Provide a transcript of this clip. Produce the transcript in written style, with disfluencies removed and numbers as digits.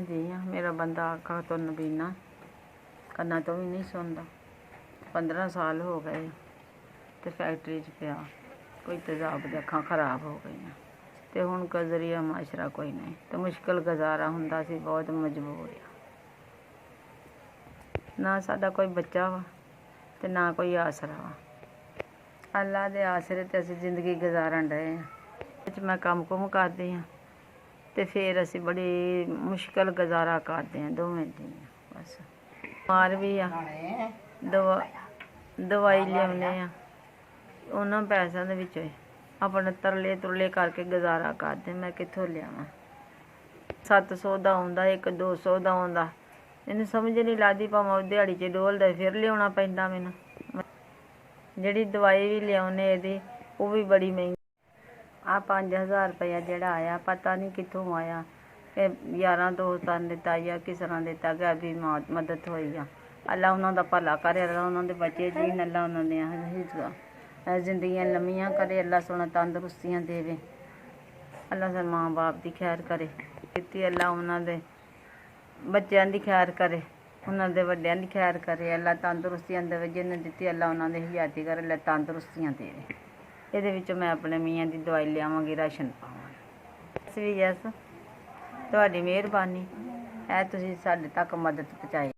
जी हाँ। मेरा बंदा अखा तो नबीना कन्ना तो भी नहीं सुनता। 15 साल हो गए तो फैक्ट्री च पिया कोई तेजाब दी अखां खराब हो गई तो हुण गुजरिया माशरा कोई नहीं तो मुश्किल गुजारा हुंदा सी। बहुत मजबूर आ। ना साडा कोई बच्चा वा ते ना कोई आसरा वा। अल्लाह दे आसरे ते असीं जिंदगी गुजारन रहे हैं। मैं काम कुम करदी हाँ तो फिर असी बड़ी मुश्किल गुजारा करते हैं दोवें जी। बस मार भी आ दवाई लियाने उन्होंने पैसों के विचों अपने तरले तुरले करके गुजारा करते। मैं कित्थों लियावां? 700 का आउंदा, एक 200 का आउंदा, मैनूं समझ नहीं लगदी। भावें दिहाड़ी च डोलदा फिर लियाउणा पैंदा मैनूं। जिहड़ी दवाई भी लियाउने इहदी वो भी बड़ी महंगी। 5000 रुपया जोड़ा आया पता नहीं कितों आया। यारां दोस्तां ने दिता या किस तरह दिता गया भी मदद हुई आ। अल्लाह उन्हों दा भला करे, अल्लाह उन्होंने बच्चे जीन, अल्लाह उन्होंने जिंदगियां लम्मियां करे, अल्लाह सोना तंदुरुस्तियां देवे, अल्लाह से माँ बाप की खैर करे इतनी, अल्लाह उन्होंने बच्चों की खैर करे, उन्होंने वड्डियां की खैर करे, अल्लाह तंदुरुस्तियां देवे। जिन्हें दी अल्लाह उन्होंने हयाती करे, अल्लाह तंदुरुस्तियां देवे। ये मैं अपने मियाँ की दवाई लियावांगी, राशन पावांगी। बस भी यस तुहाडी मेहरबानी है, तुसीं साडे तक मदद पहुँचाई।